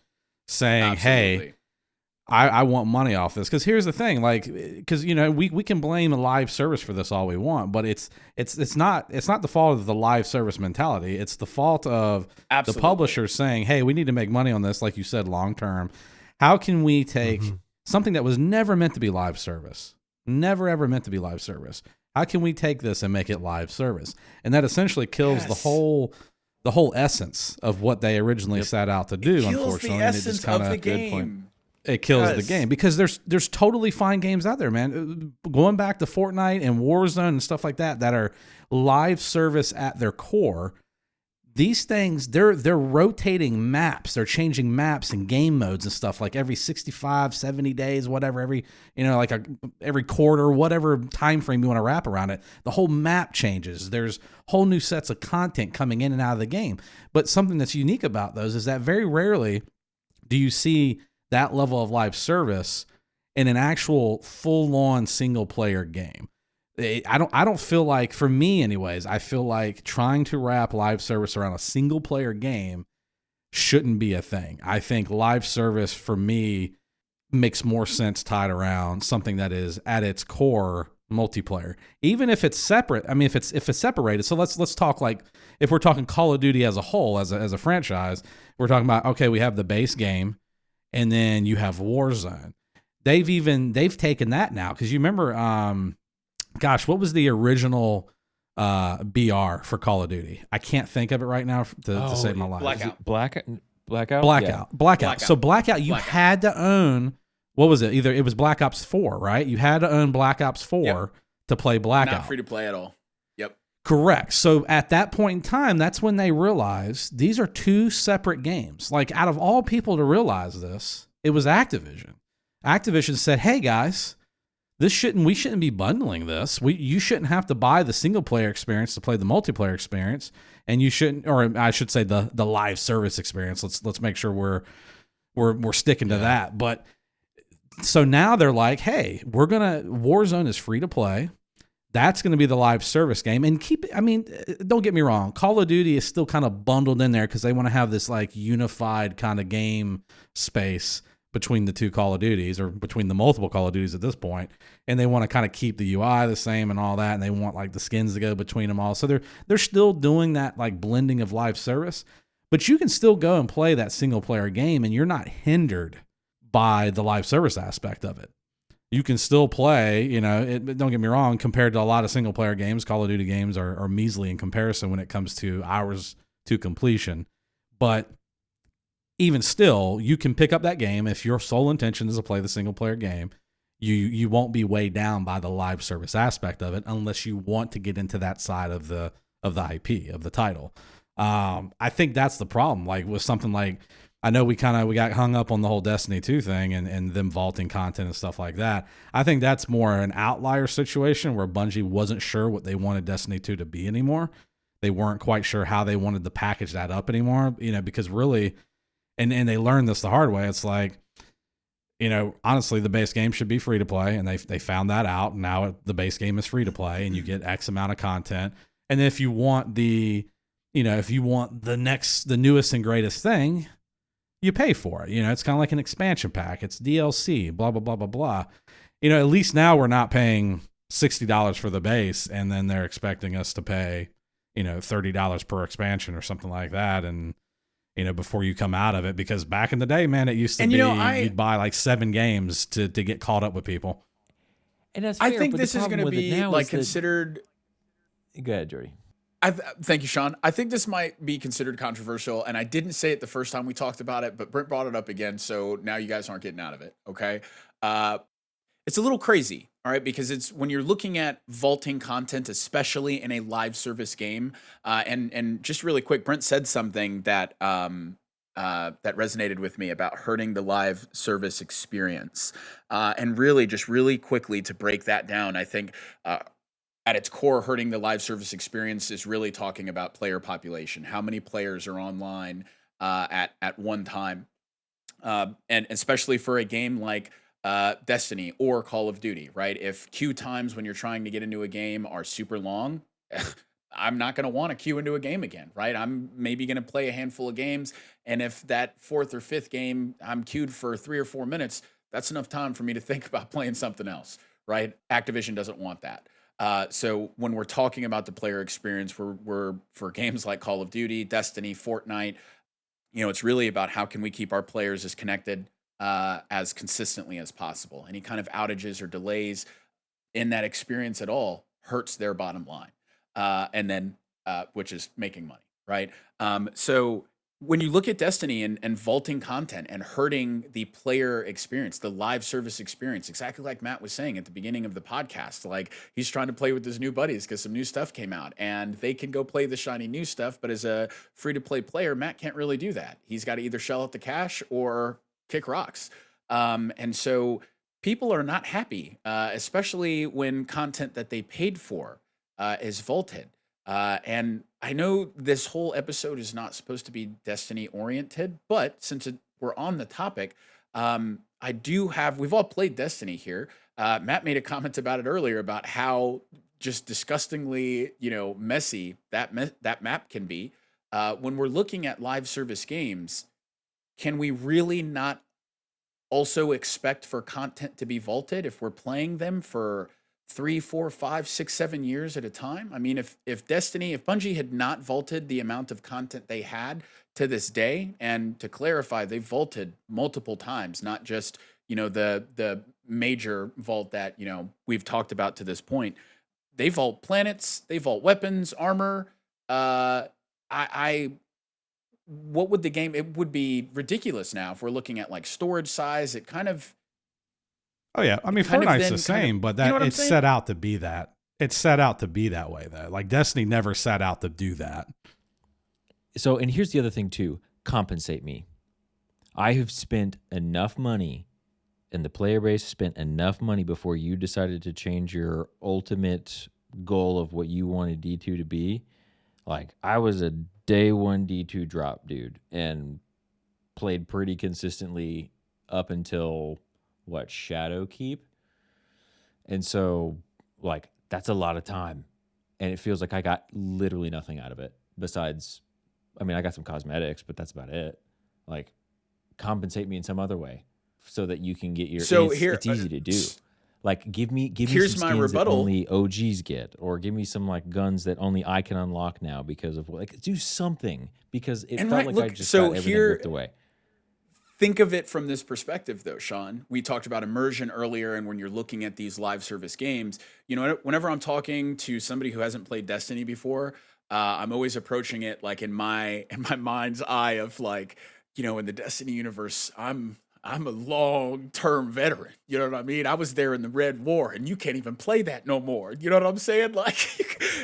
saying, "Hey, I want money off this." Because here's the thing, because we can blame a live service for this all we want, but it's not the fault of the live service mentality. It's the fault of the publishers saying, "Hey, we need to make money on this." Like you said, long term. How can we take something that was never meant to be live service, never ever meant to be live service? How can we take this and make it live service? And that essentially kills the whole the whole essence of what they originally set out to do. Kills the Unfortunately, and it essence just kind of the of game. it kills the Yes. game because there's totally fine games out there, man. Going back to Fortnite and Warzone and stuff like that are live service at their core. These things, they're rotating maps. They're changing maps and game modes and stuff like every 65, 70 days, whatever, every, like every quarter, whatever time frame you want to wrap around it. The whole map changes. There's whole new sets of content coming in and out of the game. But something that's unique about those is that very rarely do you see that level of live service in an actual full-on single-player game. I don't feel like, for me anyways, I feel like trying to wrap live service around a single player game shouldn't be a thing. I think live service for me makes more sense tied around something that is at its core multiplayer. Even if it's separate, I mean if it's separated. So let's talk like if we're talking Call of Duty as a whole, as a franchise, we're talking about, okay, we have the base game and then you have Warzone. They've taken that now, because you remember gosh, what was the original BR for Call of Duty? I can't think of it right now to save my life. Blackout. So Blackout, you had to own, what was it? Either it was Black Ops 4, right? You had to own Black Ops 4 to play Blackout. Not free to play at all. Yep. Correct. So at that point in time, that's when they realized these are two separate games. Like, out of all people to realize this, it was Activision. Activision said, hey guys, we shouldn't be bundling this. You shouldn't have to buy the single player experience to play the multiplayer experience, and you shouldn't, or I should say the live service experience. Let's make sure we're sticking to that. But so now they're like, hey, Warzone is free to play. That's going to be the live service game, and don't get me wrong, Call of Duty is still kind of bundled in there because they want to have this like unified kind of game space between the two Call of Duties, or between the multiple Call of Duties at this point, and they want to kind of keep the UI the same and all that, and they want like the skins to go between them all. So they're still doing that like blending of live service, but you can still go and play that single player game, and you're not hindered by the live service aspect of it. You can still play, don't get me wrong, compared to a lot of single player games, Call of Duty games are measly in comparison when it comes to hours to completion, but even still, you can pick up that game if your sole intention is to play the single player game. You won't be weighed down by the live service aspect of it unless you want to get into that side of the IP, of the title. I think that's the problem. Like with something like, I know we got hung up on the whole Destiny 2 thing and them vaulting content and stuff like that. I think that's more an outlier situation where Bungie wasn't sure what they wanted Destiny 2 to be anymore. They weren't quite sure how they wanted to package that up anymore, because really, and they learned this the hard way. It's like, honestly, the base game should be free to play, and they found that out. And now the base game is free to play, and you get X amount of content. And if you want the newest and greatest thing, you pay for it. It's kind of like an expansion pack. It's DLC, blah, blah, blah, blah, blah. At least now we're not paying $60 for the base, and then they're expecting us to pay, $30 per expansion or something like that. And, before you come out of it, because back in the day, man, it used to be you'd buy like 7 games to get caught up with people. And that's I fair, think but this the is going to problem with it be now like is that- considered. Go ahead, Jordy. Thank you, Sean. I think this might be considered controversial, and I didn't say it the first time we talked about it, but Brent brought it up again, so now you guys aren't getting out of it, okay? It's a little crazy, all right, because it's when you're looking at vaulting content, especially in a live service game, and just really quick, Brent said something that that resonated with me about hurting the live service experience, and really quickly to break that down, I think. At its core, hurting the live service experience is really talking about player population. How many players are online at one time, and especially for a game like Destiny or Call of Duty, right? If queue times when you're trying to get into a game are super long, I'm not going to want to queue into a game again, right? I'm maybe going to play a handful of games, and if that 4th or 5th game I'm queued for 3 or 4 minutes, that's enough time for me to think about playing something else, right? Activision doesn't want that. So when we're talking about the player experience, we're for games like Call of Duty, Destiny, Fortnite, it's really about how can we keep our players as connected as consistently as possible. Any kind of outages or delays in that experience at all hurts their bottom line, and then which is making money, right? So when you look at Destiny and vaulting content and hurting the player experience, the live service experience, exactly like Matt was saying at the beginning of the podcast, like he's trying to play with his new buddies because some new stuff came out and they can go play the shiny new stuff. But as a free to play player, Matt can't really do that. He's got to either shell out the cash or kick rocks. And so people are not happy, especially when content that they paid for is vaulted. And I know this whole episode is not supposed to be Destiny oriented, but since we're on the topic, we've all played Destiny here. Matt made a comment about it earlier about how just disgustingly, messy that map can be. When we're looking at live service games, can we really not also expect for content to be vaulted if we're playing them for 3, 4, 5, 6, 7 years at a time? I mean, if Bungie had not vaulted the amount of content they had to this day, and to clarify, they vaulted multiple times, not just, the major vault that, we've talked about to this point. They vault planets, they vault weapons, armor. What would the game, it would be ridiculous now if we're looking at like storage size. It kind of, Oh yeah, I mean kind of Fortnite's then the same, but you know that what I'm it's saying? set out to be that. It's set out to be that way though. Like Destiny never set out to do that. So, and here's the other thing too: compensate me. I have spent enough money, and the player base spent enough money before you decided to change your ultimate goal of what you wanted D2 to be. Like, I was a day one D2 drop dude and played pretty consistently up until Shadowkeep. And so, like, that's a lot of time. And it feels like I got literally nothing out of it besides, I mean, I got some cosmetics, but that's about it. Like, compensate me in some other way so that you can get your, So it's, here- it's easy to do. Like, give me Here's some my skins that rebuttal. only OGs get, or give me some like guns that only I can unlock now because of like, do something, because it And felt right, like I look, just so got everything here- ripped away. Think of it from this perspective, though, Sean. We talked about immersion earlier, and when you're looking at these live service games, whenever I'm talking to somebody who hasn't played Destiny before, I'm always approaching it like in my mind's eye of like, in the Destiny universe, I'm a long-term veteran. You know what I mean? I was there in the Red War, and you can't even play that no more. You know what I'm saying? Like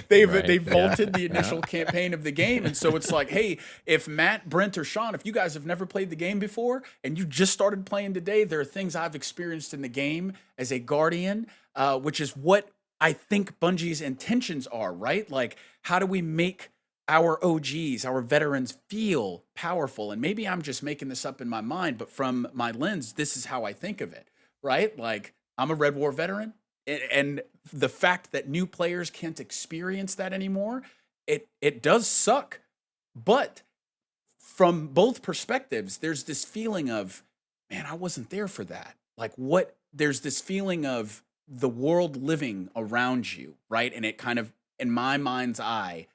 they Right. vaulted the initial campaign of the game, and so it's like, hey, if Matt, Brent, or Sean, if you guys have never played the game before and you just started playing today, there are things I've experienced in the game as a guardian, which is what I think Bungie's intentions are, right? Like, how do we make our OGs, our veterans feel powerful? And maybe I'm just making this up in my mind, but from my lens, this is how I think of it, right? Like, I'm a Red War veteran, and the fact that new players can't experience that anymore, it does suck. But from both perspectives, there's this feeling of, man, I wasn't there for that. Like, there's this feeling of the world living around you, right? And it kind of, in my mind's eye,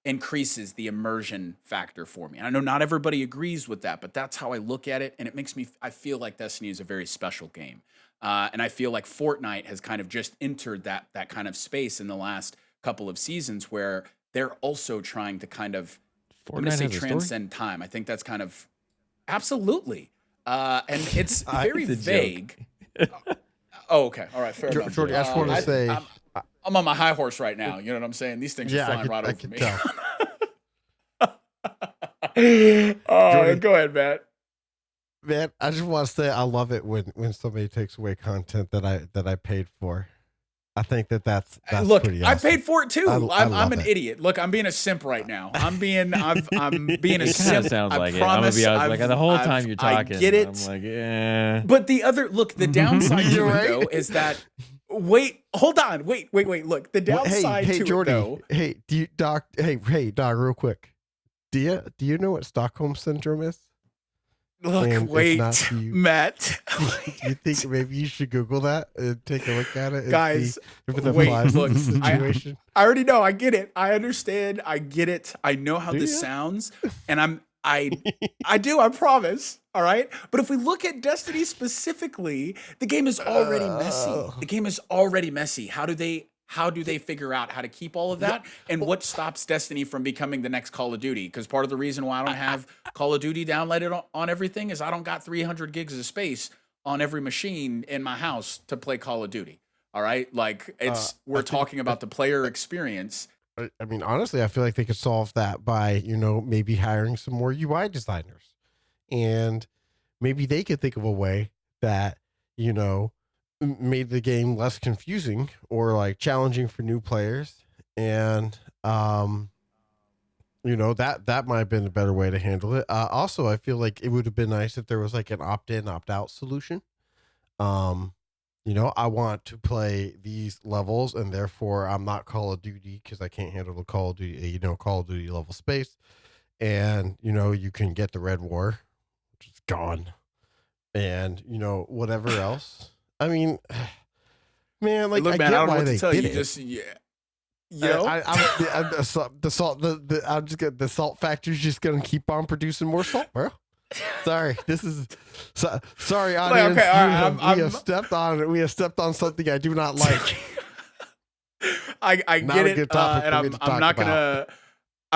increases the immersion factor for me. And I know not everybody agrees with that, but that's how I look at it. And it makes me, I feel like Destiny is a very special game. And I feel like Fortnite has kind of just entered that kind of space in the last couple of seasons where they're also trying to kind of, I'm going to Fortnite say has a story? transcend time. I think that's kind of, absolutely. And it's very It's a joke. vague. Oh, okay. All right. Fair enough. Jordy, I just want to say, I'm on my high horse right now. You know what I'm saying? These things are yeah, flying right I over can me. tell. Oh, go ahead, Matt. Man, I just want to say I love it when somebody takes away content that I paid for. I think that's Look, pretty I awesome. paid for it too. I I'm love an it. idiot. Look, I'm being a simp right now. I'm being a It kind simp. of sounds I like promise. it. I'm gonna be honest. Like the whole time you're I talking, get it. I'm like, yeah. But the downside to You're it right. though is that. Wait, hold on. Wait. Look, the downside hey, to Jordy. it though. Hey, Doc, real quick. Do you know what Stockholm syndrome is? Look, And it's wait, not you. Matt. You think maybe you should Google that and take a look at it and Guys, see if it wait, applies look, to the situation? I already know. I get it. I understand. I get it. I know how Do this ya? sounds, and I do. I promise. All right. But if we look at Destiny specifically, the game is already messy. Oh. The game is already messy. How do how do they figure out how to keep all of that? And what stops Destiny from becoming the next Call of Duty? Because part of the reason why I don't have Call of Duty downloaded on everything is I don't got 300 gigs of space on every machine in my house to play Call of Duty. All right, like we're talking about the player experience. I mean, honestly, I feel like they could solve that by, maybe hiring some more UI designers, and maybe they could think of a way that, made the game less confusing or like challenging for new players. And, that might have been a better way to handle it. Also, I feel like it would have been nice if there was like an opt-in, opt-out solution. I want to play these levels and therefore I'm not Call of Duty because I can't handle the Call of Duty, Call of Duty level space. And, you can get the Red War, which is gone. And, whatever else. I mean, man, like, look, I man, get I don't know why what they to tell did you. it. Just The salt factory's just going to keep on producing more salt, bro. Sorry, sorry, audience. Okay, all right, we have stepped on it. We have stepped on something I do not like. I Not get a it, good topic and for me to I'm talk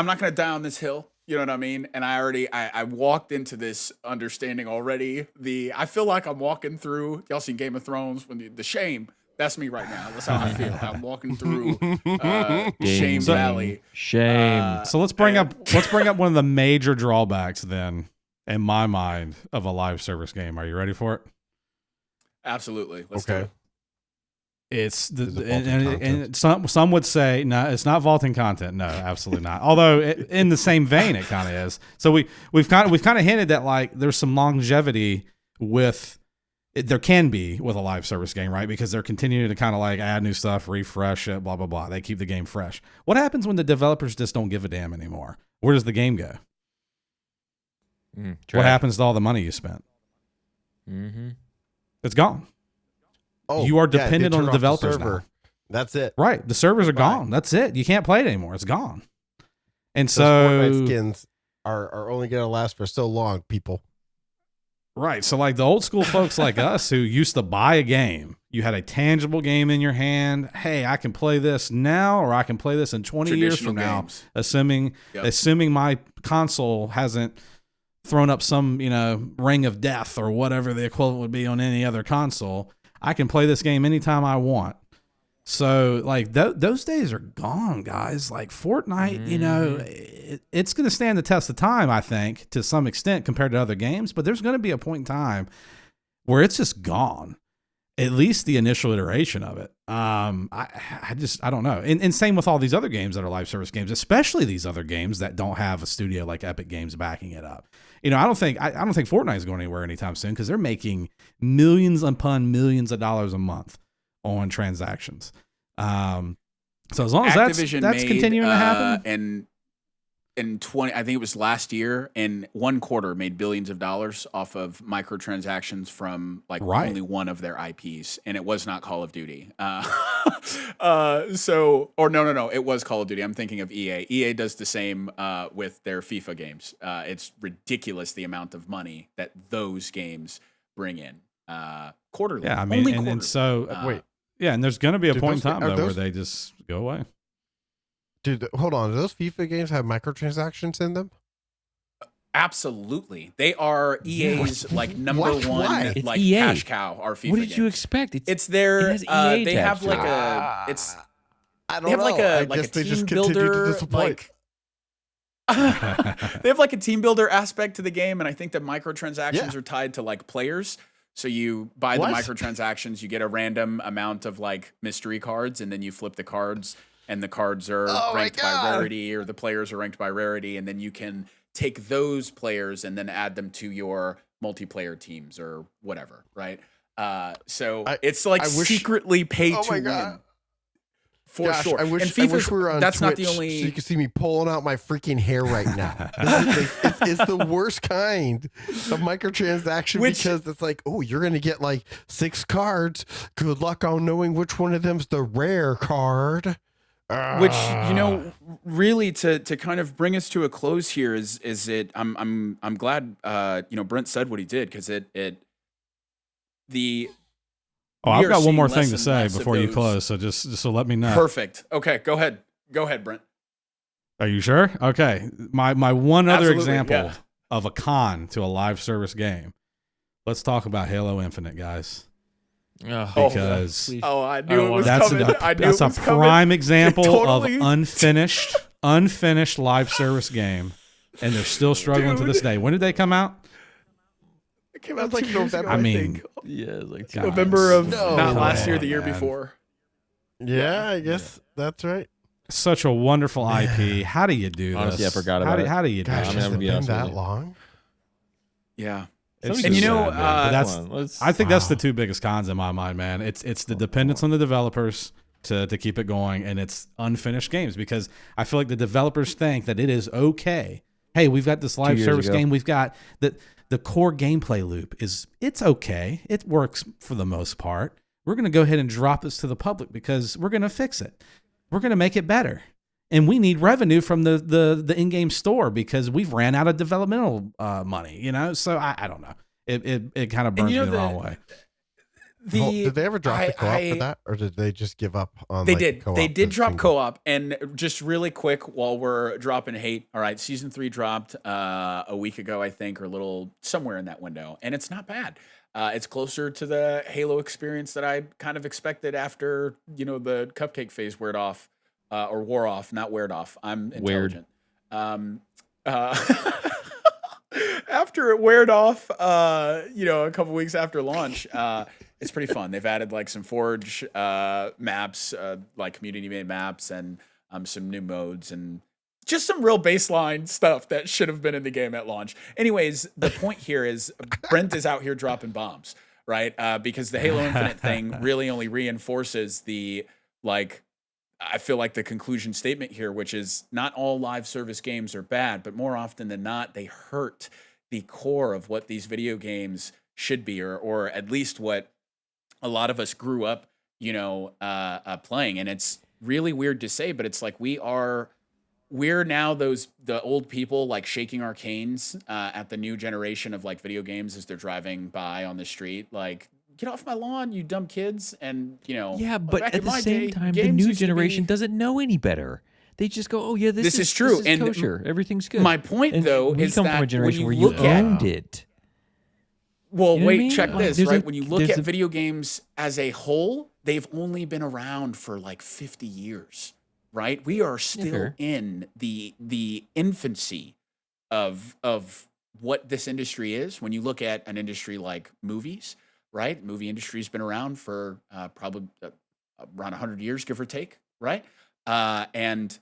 not gonna die on this hill. You know what I mean? And I walked into this understanding already. I feel like I'm walking through. Y'all seen Game of Thrones when the shame. That's me right now. That's how I feel. I'm walking through Shame Valley. Shame. So let's bring up one of the major drawbacks then, in my mind, of a live service game. Are you ready for it? Absolutely. Let's do it. It's the Is it vaulting and some would say no, it's not vaulting content. No, absolutely not. Although in the same vein, it kind of is. So we've kind of hinted that like there's some longevity with. There can be with a live service game, right? Because they're continuing to kind of like add new stuff, refresh it, blah, blah, blah. They keep the game fresh. What happens when the developers just don't give a damn anymore? Where does the game go? What happens to all the money you spent? Mm-hmm. It's gone. Oh, you are yeah, they dependent on turn the off developers server. now. That's it. Right. The servers are Goodbye. gone. That's it. You can't play it anymore. It's gone. And Those so Fortnite skins are only going to last for so long, people. right. So like the old school folks like us who used to buy a game, you had a tangible game in your hand. Hey, I can play this now or I can play this in 20 years from now, games. assuming my console hasn't thrown up some, ring of death or whatever the equivalent would be on any other console. I can play this game anytime I want. So like those days are gone, guys. Like Fortnite, it's going to stand the test of time, I think, to some extent compared to other games. But there's going to be a point in time where it's just gone. At least the initial iteration of it. I don't know. And same with all these other games that are live service games, especially these other games that don't have a studio like Epic Games backing it up. I don't think Fortnite is going anywhere anytime soon because they're making millions upon millions of dollars a month on transactions. So as long as Activision that's made, continuing to happen, and in I think it was last year, in one quarter made billions of dollars off of microtransactions from like only one of their IPs, and it was not Call of Duty. No, it was Call of Duty. I'm thinking of EA. EA does the same with their FIFA games. It's ridiculous the amount of money that those games bring in quarterly. Yeah, I mean, only and so Wait. yeah, and there's going to be a Dude, point in those- time are though where those- they just go away. Dude, hold on. Do those FIFA games have microtransactions in them? Absolutely, they are EA's like number What? one Why? It's like EA. cash cow. Are FIFA What did you games. expect? It's their. it has EA They tags have to like it. a. It's I don't they have know. like I a guess they team just continue to builder disappoint. they have like a team builder aspect to the game, and I think that microtransactions Yeah. are tied to like players. So you buy What? the microtransactions, you get a random amount of like mystery cards, and then you flip the cards, and the cards are Oh my ranked by God. rarity, or the players are ranked by rarity, and then you can take those players and then add them to your multiplayer teams or whatever, right? So it's like I wish- secretly pay Oh to my win. God. For Gosh, sure. I wish, and I wish FIFA's, we were on that's Twitch not the only. so you can see me pulling out my freaking hair right now. It's the worst kind of microtransaction Which- because it's like, oh, you're going to get like 6 cards. Good luck on knowing which one of them's the rare card. Which really to kind of bring us to a close here is it I'm glad Brent said what he did because Oh, we I've are got one more seeing thing less to and say less of before you those. close. So just so let me know. Perfect. Okay, go ahead. Go ahead, Brent. Are you sure? Okay. My one other Absolutely, example yeah. of a con to a live service game. Let's talk about Halo Infinite, guys. Oh, Because please. Oh, I don't knew it wanna- was that's coming. I knew that's it a was coming. prime example Totally. of unfinished live service game, and they're still struggling to this Dude. day. When did they come out? It came out That's like 2 years ago, November. I I mean, think. Yeah, it's like Guys, November of No, not come last year, on, the year man. before. Yeah, I guess that's right. Such a wonderful IP. How do you do this? Honestly, I forgot about it. How do you do Gosh, I'm this? has gonna it be been honest with that you. long? Yeah. It's And you just know, sad, man. But that's Come on, let's- I think that's the Wow. two biggest cons in my mind, man. It's the dependence on the developers to keep it going, and it's unfinished games because I feel like the developers think that it is okay. Hey, we've got this live years service ago. game. We've got the core gameplay loop it's okay. It works for the most part. We're going to go ahead and drop this to the public because we're going to fix it. We're going to make it better. And we need revenue from the in-game store because we've ran out of developmental money, So I don't know. It kind of burns you know me the the- wrong way. Did they ever drop the co-op I- for that, or did they just give up on? They like, did. co-op They did as drop single? co-op, and just really quick while we're dropping hate. All right, season 3 dropped a week ago, I think, or a little somewhere in that window, and it's not bad. It's closer to the Halo experience that I kind of expected after the cupcake phase wore off, or wore off, not weared off. I'm Weird. intelligent. After it weared off, a couple weeks after launch, it's pretty fun. They've added like some Forge maps, like community-made maps, and some new modes, and just some real baseline stuff that should have been in the game at launch. Anyways, the point here is Brent is out here dropping bombs, right? Because the Halo Infinite thing really only reinforces I feel like the conclusion statement here, which is not all live service games are bad, but more often than not, they hurt the core of what these video games should be, or at least what a lot of us grew up, playing. And it's really weird to say, but it's like we're now the old people like shaking our canes at the new generation of like video games as they're driving by on the street, like, get off my lawn, you dumb kids. And Yeah, but back at in the my same day, time, the games new used to generation be- doesn't know any better. They just go, "Oh yeah, This is true, This is and kosher. Everything's good." My point, And though, we is come that from a generation when where you you look at- owned it. Well, You know what I wait, mean? check Like, this, there's right? a- When you look there's at a- video games as a whole, they've only been around for like 50 years, right? We are still fair. in the infancy of what this industry is. When you look at an industry like movies, right? Movie industry's been around for probably around 100 years, give or take, right? And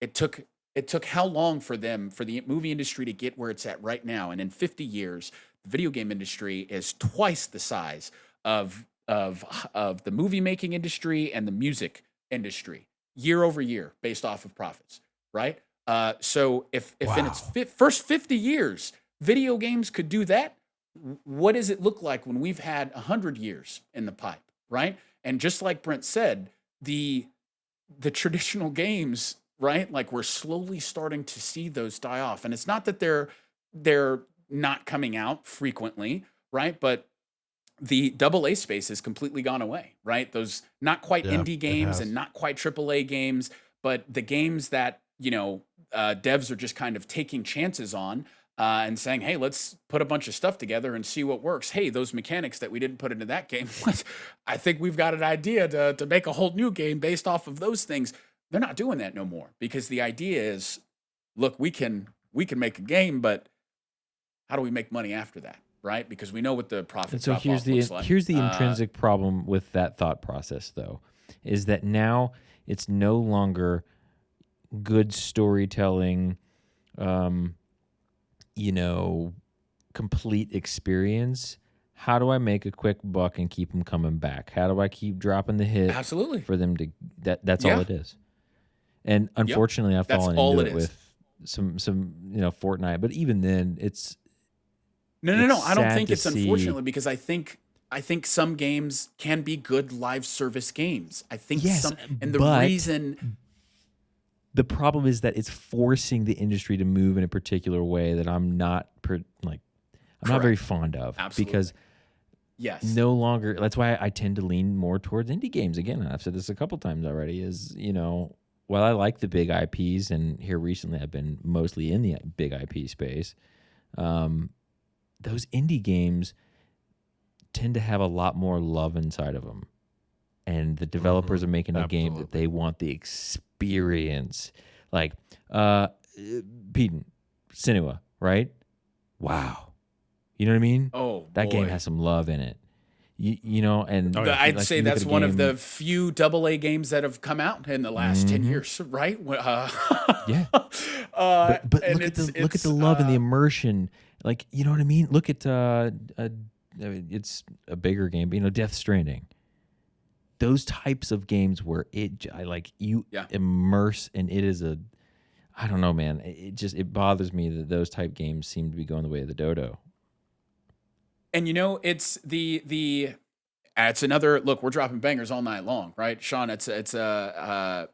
it took how long for the movie industry to get where it's at right now? And in 50 years, the video game industry is twice the size of the movie making industry and the music industry year over year, based off of profits, right? So if in its first 50 years, video games could do that, what does it look like when we've had 100 years in the pipe, right? And just like Brent said, the traditional games, right? Like we're slowly starting to see those die off. And it's not that they're not coming out frequently, right? But the AA space has completely gone away, right? Those not quite Yeah, indie it games has. and not quite AAA games, but the games that, devs are just kind of taking chances on and saying, hey, let's put a bunch of stuff together and see what works. Hey, those mechanics that we didn't put into that game, I think we've got an idea to make a whole new game based off of those things. They're not doing that no more because the idea is, look, we can make a game, but how do we make money after that, right? Because we know what the profit And so drop here's off the looks like. here's the intrinsic problem with that thought process, though, is that now it's no longer good storytelling, complete experience. How do I make a quick buck and keep them coming back? How do I keep dropping the hit Absolutely. for them to that's Yeah. all it is. And unfortunately, I've That's fallen all into it it is. with some Fortnite, but even then, it's No. It's I don't sad think to it's see- unfortunately because I think some games can be good live service games. I think Yes, and the but- reason the problem is that it's forcing the industry to move in a particular way that I'm not very fond of. Absolutely. Because Yes. no longer. That's why I tend to lean more towards indie games. Again, and I've said this a couple times already. Is while I like the big IPs, and here recently I've been mostly in the big IP space. Those indie games tend to have a lot more love inside of them, and the developers are making a game that Absolutely. they want the experience. Like Peden, Sinua, right? Wow, you know what I mean? Oh, That game boy. has some love in it. And Oh, yeah. I'd like, say you look that's at a one of game- the few AA games that have come out in the last 10 years, right? Yeah. But and look at the love and the immersion. Like, you know what I mean? Look at it's a bigger game, but Death Stranding. Those types of games where you Yeah. immerse, and it is I don't know, man. It bothers me that those type games seem to be going the way of the dodo. And it's it's another look. We're dropping bangers all night long, right, Sean? I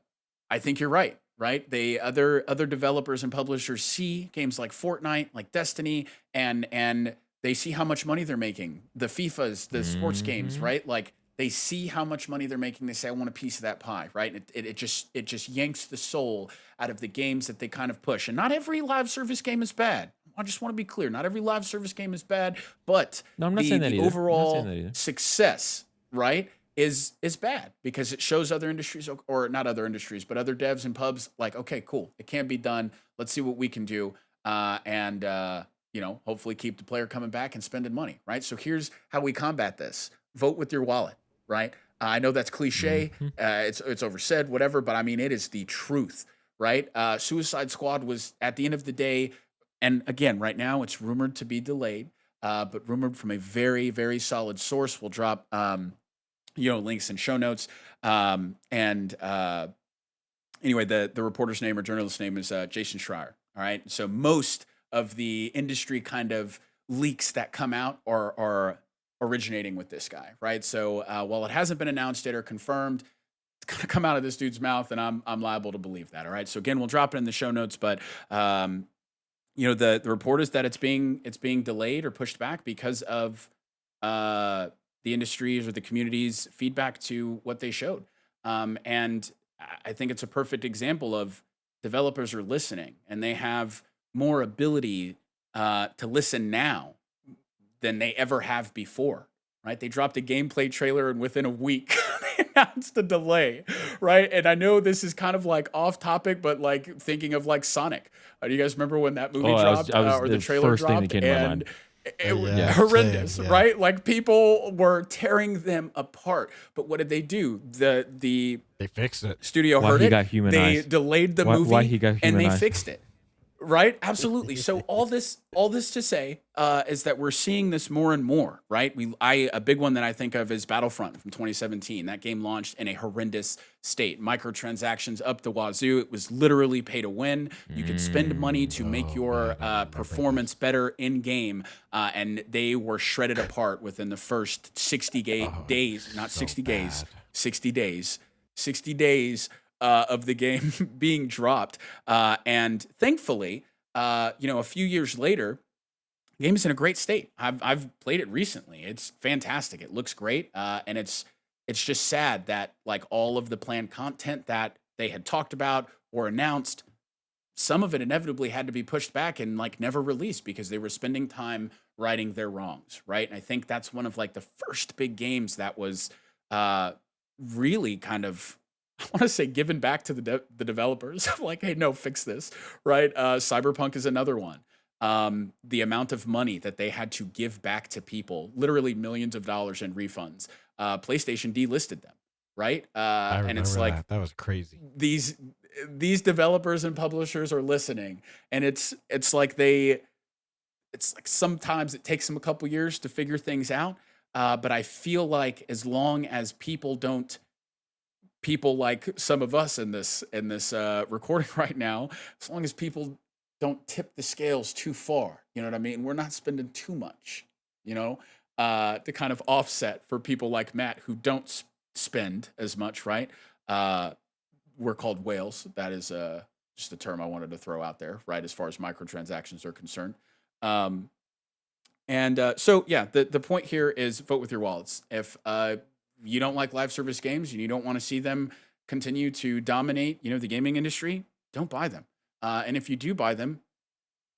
think you're right. Right, the other developers and publishers see games like Fortnite, like Destiny, and they see how much money they're making. The FIFAs, the sports games, right? Like they see how much money they're making. They say, "I want a piece of that pie," right? And it just yanks the soul out of the games that they kind of push. And not every live service game is bad. I just want to be clear. Not every live service game is bad, but No, I'm not saying that the either. I'm not saying overall that either. success, right, is bad because it shows other industries, or not other industries, but other devs and pubs like, okay, cool, it can be done. Let's see what we can do, and hopefully keep the player coming back and spending money, right? So here's how we combat this: vote with your wallet, right? I know that's cliche, it's oversaid, whatever, but I mean it is the truth, right? Suicide Squad was, at the end of the day, and again, right now it's rumored to be delayed, but rumored from a very, very solid source. We'll drop links and show notes. And anyway, the reporter's name or journalist's name is Jason Schreier. All right. So most of the industry kind of leaks that come out are originating with this guy, right? So while it hasn't been announced yet or confirmed, it's gonna come out of this dude's mouth, and I'm liable to believe that. All right. So again, we'll drop it in the show notes, but the report is that it's being delayed or pushed back because of the industries or the community's feedback to what they showed. And I think it's a perfect example of developers are listening, and they have more ability to listen now than they ever have before, right? They dropped a gameplay trailer, and within a week they announced a delay, right? And I know this is kind of like off topic, but like thinking of like Sonic. Do you guys remember when that movie dropped, or the trailer first thing that dropped? came to my mind. It was Yeah, horrendous, same, yeah. right? Like people were tearing them apart. But what did they do? The They fixed it. studio Why heard he it. got They humanized. delayed the Why movie, he got and they humanized. fixed it. Right? Absolutely. So all this to say is that we're seeing this more and more, right? A big one that I think of is Battlefront from 2017. That game launched in a horrendous state. Microtransactions up the wazoo. It was literally pay to win. You could spend money to make your performance better in game, and they were shredded apart within the first 60 days, not 60 days, 60 days, 60 days of the game being dropped. And thankfully, a few years later, the game is in a great state. I've played it recently. It's fantastic. It looks great. And it's just sad that like all of the planned content that they had talked about or announced, some of it inevitably had to be pushed back and like never released because they were spending time righting their wrongs, right? And I think that's one of like the first big games that was really kind of, I want to say, given back to the developers. Like, hey, no, fix this, right? Cyberpunk is another one. The amount of money that they had to give back to people, literally millions of dollars in refunds. PlayStation delisted them, right? I remember And it's like that was crazy. these developers and publishers are listening, and it's like sometimes it takes them a couple years to figure things out. But I feel like as long as people like some of us in this recording right now, as long as people don't tip the scales too far, you know what I mean? We're not spending too much, to kind of offset for people like Matt who don't spend as much, right? We're called whales. That is just a term I wanted to throw out there, right? As far as microtransactions are concerned. And so, yeah, the point here is vote with your wallets. If you don't like live service games and you don't want to see them continue to dominate, the gaming industry, don't buy them. And if you do buy them,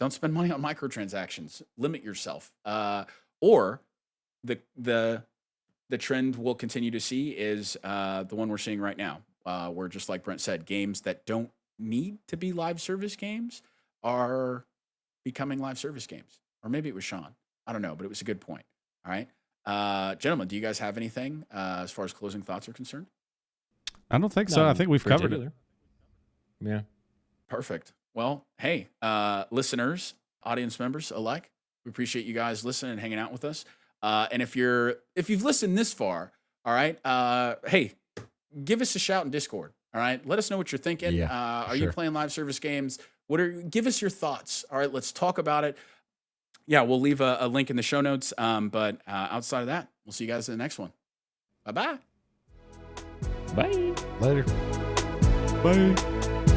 don't spend money on microtransactions. Limit yourself. Or the trend we'll continue to see is the one we're seeing right now, where just like Brent said, games that don't need to be live service games are becoming live service games. Or maybe it was Sean. I don't know, but it was a good point. All right. Gentlemen, do you guys have anything as far as closing thoughts are concerned? I don't think so. I think we've covered it. Particular. Yeah. Perfect. Well, hey, listeners, audience members alike, we appreciate you guys listening and hanging out with us. And if you've listened this far, all right, hey, give us a shout in Discord. All right, let us know what you're thinking. Yeah, are you playing live service games? Give us your thoughts. All right, let's talk about it. Yeah, we'll leave a link in the show notes. But outside of that, we'll see you guys in the next one. Bye-bye. Bye. Later. Bye.